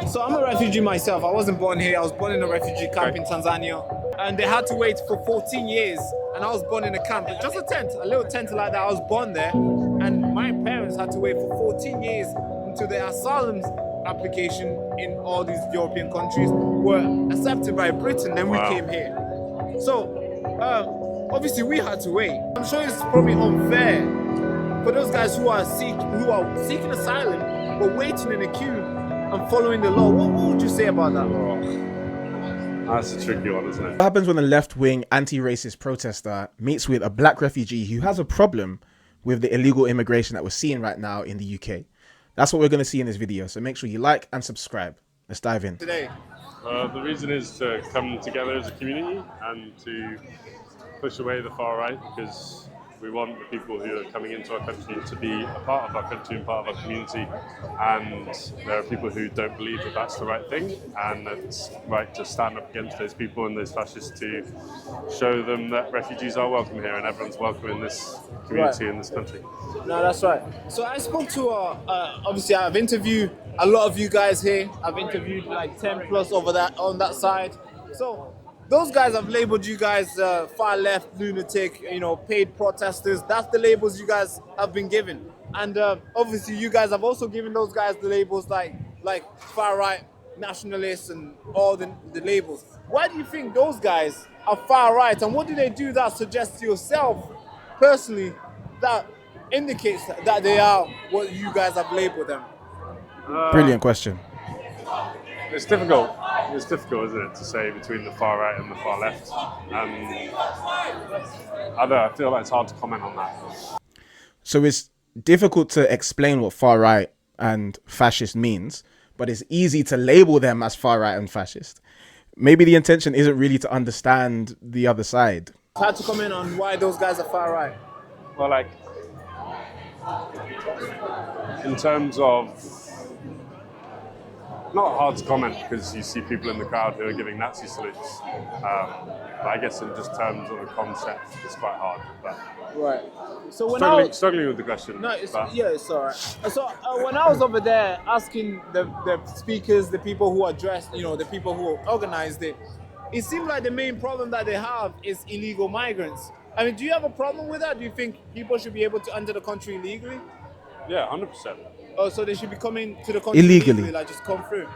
So I'm a refugee myself. I wasn't born here. I was born in a refugee camp in Tanzania. And they had to wait for 14 years. And I was born in a camp, just a tent, a little tent like that. I was born there. And my parents had to wait for 14 years until their asylum application in all these European countries were accepted by Britain. Then we came here. So obviously we had to wait. I'm sure it's probably unfair for those guys who are seeking asylum but waiting in a queue and following the law. What would you say about that? That's a tricky one, isn't it? What happens when a left-wing anti-racist protester meets with a black refugee who has a problem with the illegal immigration that we're seeing right now in the UK? That's what we're going to see in this video. So make sure you like and subscribe. Let's dive in. Today, The reason is to come together as a community and to push away the far right, because we want the people who are coming into our country to be a part of our country and part of our community, and there are people who don't believe that that's the right thing, and it's right to stand up against those people and those fascists to show them that refugees are welcome here and everyone's welcome in this community, in this country. no, that's right. So I spoke to, obviously I've interviewed a lot of you guys here. I've interviewed like 10 plus over that on that side. So those guys have labeled you guys far left, lunatic, paid protesters. That's the labels you guys have been given. And obviously you guys have also given those guys the labels like far right, nationalists, and all the labels. Why do you think those guys are far right? And what do they do that suggests to yourself personally that indicates that they are what you guys have labeled them? Brilliant question. It's difficult. It's difficult, isn't it, to say between the far right and the far left. I don't know, I feel like it's hard to comment on that. So it's difficult to explain what far right and fascist means, but it's easy to label them as far right and fascist. Maybe the intention isn't really to understand the other side. It's hard to comment on why those guys are far right. Well, like, in terms of, not hard to comment because you see people in the crowd who are giving Nazi salutes. But I guess in just terms of the concept, it's quite hard. But Right. So when struggling with the question. No, it's but it's all right. So when I was over there asking the speakers, the people who addressed, the people who organized it, it seemed like the main problem that they have is illegal migrants. I mean, do you have a problem with that? Do you think people should be able to enter the country illegally? Yeah, 100%. Oh, so they should be coming to the country Illegally. like just come through.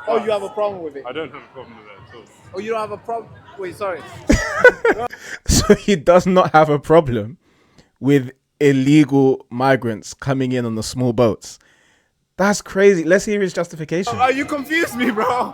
Oh, you have a problem with it? I don't have a problem with it at all. Oh, you don't have a problem? Wait, sorry. So he does not have a problem with illegal migrants coming in on the small boats. That's crazy. Let's hear his justification. Oh, you confused me, bro.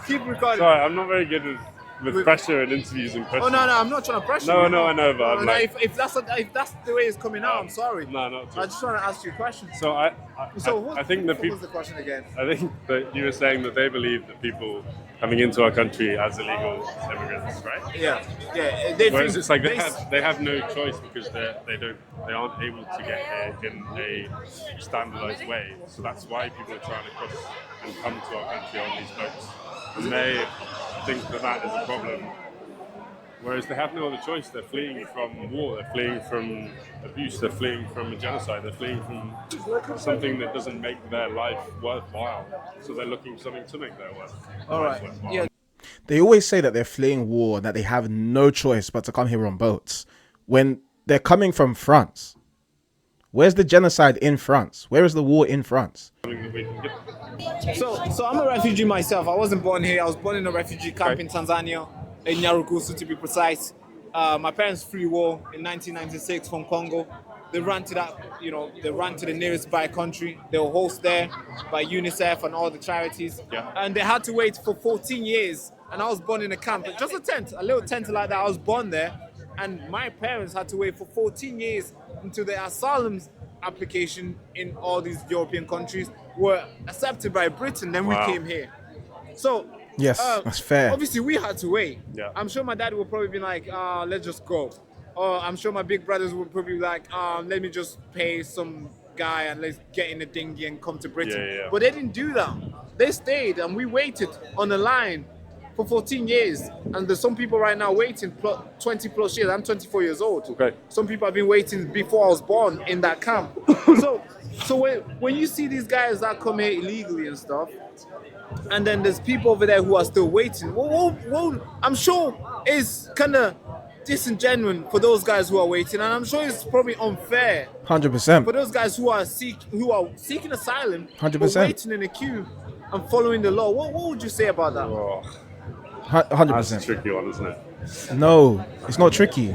Keep recording. Sorry, I'm not very good with pressure and interviews and questions. Oh, no, I'm not trying to pressure No, you. no, I know, but I'm like... if that's the way it's coming out, I'm sorry. No, not at all. I just want to ask you a question. So I think that what people... was the question again? I think that you were saying that they believe that people coming into our country as illegal immigrants, right? Yeah. Whereas it's like they have no choice because they aren't able to get here in a standardized way. So that's why people are trying to cross and come to our country on these boats. And they think that is a problem. Whereas they have no other choice. They're fleeing from war, they're fleeing from abuse, they're fleeing from a genocide, they're fleeing from something that doesn't make their life worthwhile. So they're looking for something to make their life worthwhile. Yeah. They always say that they're fleeing war and that they have no choice but to come here on boats when they're coming from France. Where's the genocide in France? Where is the war in France? So I'm a refugee myself. I wasn't born here. I was born in a refugee camp in Tanzania, in Nyarugusu to be precise. My parents flew war in 1996 from Congo. They ran to that, they ran to the nearest by country. They were hosted there by UNICEF and all the charities. Yeah. And they had to wait for 14 years. And I was born in a camp, just a tent, a little tent like that. I was born there. And my parents had to wait for 14 years until their asylum application in all these European countries were accepted by Britain. Then we came here. So Yes, that's fair. Obviously, we had to wait. Yeah. I'm sure my dad would probably be like, let's just go. Or I'm sure my big brothers would probably be like, let me just pay some guy and let's get in a dinghy and come to Britain. Yeah. But they didn't do that. They stayed and we waited on the line for 14 years. And there's some people right now waiting 20 plus years. I'm 24 years old. Okay. Some people have been waiting before I was born in that camp. So So when you see these guys that come here illegally and stuff, and then there's people over there who are still waiting, I'm sure it's kind of disingenuous for those guys who are waiting, and I'm sure it's probably unfair 100%. for those guys who are seeking asylum, 100%. but waiting in a queue and following the law. What would you say about that? Oh, 100%. that's a tricky one, isn't it? No, it's not tricky.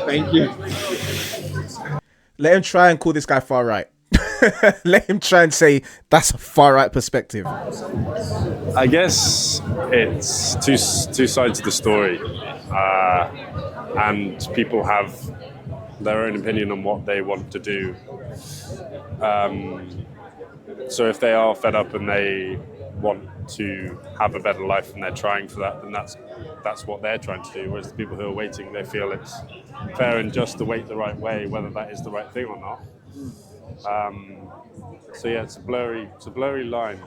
Thank you. Let him try and call this guy far right. Let him try and say that's a far right perspective. I guess it's two sides of the story, and people have their own opinion on what they want to do. So if they are fed up and they want to have a better life and they're trying for that, then that's what they're trying to do. Whereas the people who are waiting, they feel it's fair and just to wait the right way, whether that is the right thing or not. So yeah, it's a blurry line.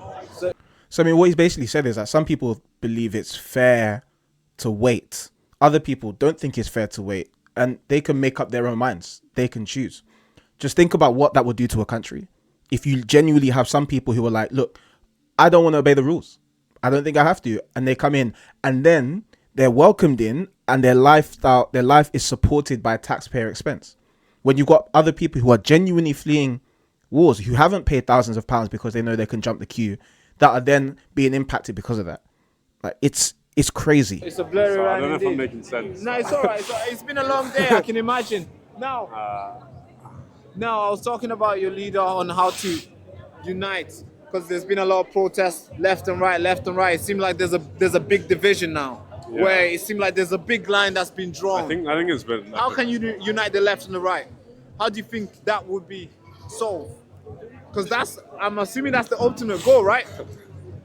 So I mean, what he's basically said is that some people believe it's fair to wait. Other people don't think it's fair to wait, and they can make up their own minds. They can choose. Just think about what that would do to a country. If you genuinely have some people who are like, look, I don't want to obey the rules. I don't think I have to. And they come in and then they're welcomed in and their life is supported by taxpayer expense. When you've got other people who are genuinely fleeing wars, who haven't paid thousands of pounds because they know they can jump the queue, that are then being impacted because of that. Like it's crazy. It's a blurry line. I don't know indeed. if I'm making sense. No, it's all right. It's been a long day, I can imagine. Now, I was talking about your leader on how to unite, because there's been a lot of protests left and right. It seems like there's a big division now, where it seems like there's a big line that's been drawn. I think it's been. How can you unite the left and the right? How do you think that would be solved? Because I'm assuming that's the ultimate goal, right?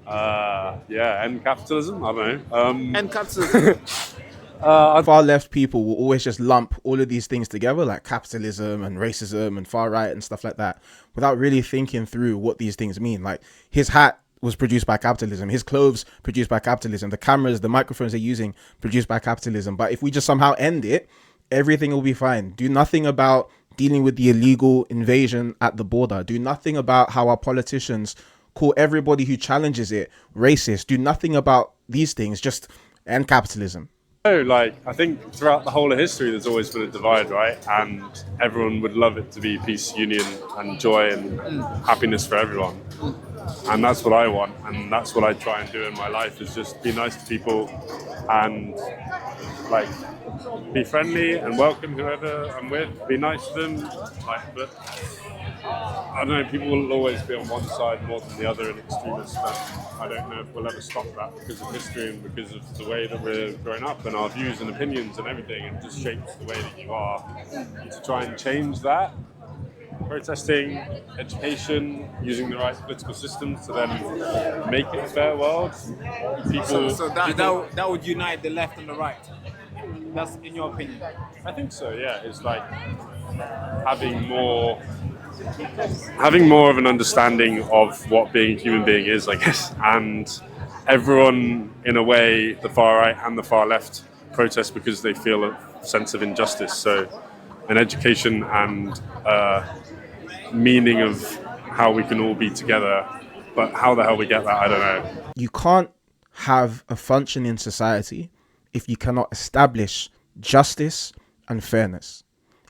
End capitalism. I don't know. End capitalism. Far left people will always just lump all of these things together, like capitalism and racism and far right and stuff like that, without really thinking through what these things mean. Like, his hat was produced by capitalism, his clothes produced by capitalism, the cameras, the microphones they're using produced by capitalism. But if we just somehow end it, everything will be fine. Do nothing about dealing with the illegal invasion at the border. Do nothing about how our politicians call everybody who challenges it racist. Do nothing about these things. Just end capitalism. I think throughout the whole of history, there's always been a divide, right? And everyone would love it to be peace, union, and joy and happiness for everyone. And that's what I want, and that's what I try and do in my life, is just be nice to people and be friendly and welcome whoever I'm with. Be nice to them, but I don't know. People will always be on one side more than the other in extremists. But I don't know if we'll ever stop that because of history and because of the way that we're growing up and our views and opinions and everything. It just shapes the way that you are. And to try and change that, protesting, education, using the right political systems to then make it a fair world. So that would unite the left and the right. That's in your opinion? I think so. Yeah, it's like having more of an understanding of what being a human being is, I guess. And everyone, in a way, the far right and the far left, protest because they feel a sense of injustice. So an education and meaning of how we can all be together, but how the hell we get that, I don't know. You can't have a functioning society if you cannot establish justice and fairness.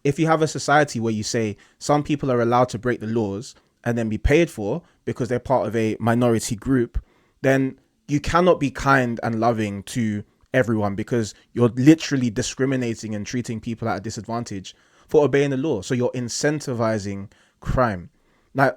If you have a society where you say some people are allowed to break the laws and then be paid for because they're part of a minority group, then you cannot be kind and loving to everyone, because you're literally discriminating and treating people at a disadvantage for obeying the law. So you're incentivizing crime. Now,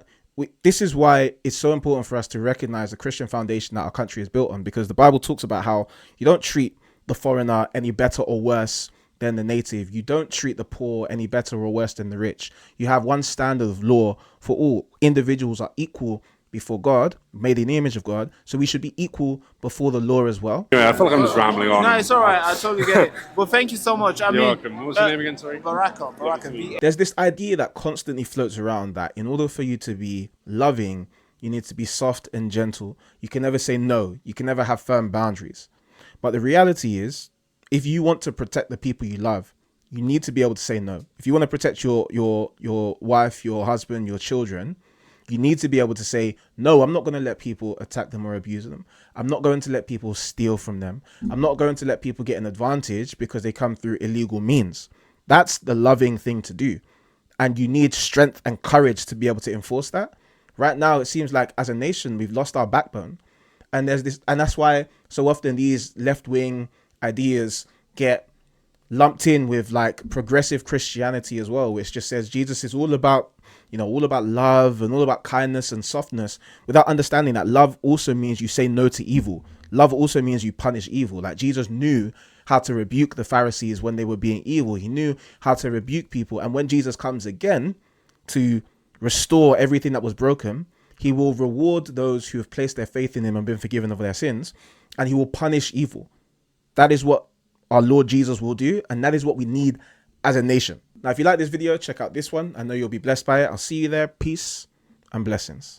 this is why it's so important for us to recognize the Christian foundation that our country is built on, because the Bible talks about how you don't treat the foreigner any better or worse than the native. You don't treat the poor any better or worse than the rich. You have one standard of law for all. Individuals are equal before God, made in the image of God, so we should be equal before the law as well. Anyway, I feel like I'm just rambling on. No, it's all right. I totally get it. Well, thank you so much. You're welcome. What was your name again, sorry? Baraka. There's this idea that constantly floats around that in order for you to be loving, you need to be soft and gentle. You can never say no. You can never have firm boundaries. But the reality is, if you want to protect the people you love, you need to be able to say no. If you want to protect your wife, your husband, your children, you need to be able to say, no, I'm not going to let people attack them or abuse them. I'm not going to let people steal from them. I'm not going to let people get an advantage because they come through illegal means. That's the loving thing to do. And you need strength and courage to be able to enforce that. Right now, it seems like as a nation, we've lost our backbone. And that's why so often these left-wing ideas get lumped in with like progressive Christianity as well, which just says Jesus is all about, all about love and all about kindness and softness, without understanding that love also means you say no to evil. Love also means you punish evil. Like Jesus knew how to rebuke the Pharisees when they were being evil. He knew how to rebuke people. And when Jesus comes again to restore everything that was broken, he will reward those who have placed their faith in him and been forgiven of their sins, and he will punish evil. That is what our Lord Jesus will do, and that is what we need as a nation. Now, if you like this video, check out this one. I know you'll be blessed by it. I'll see you there. Peace and blessings.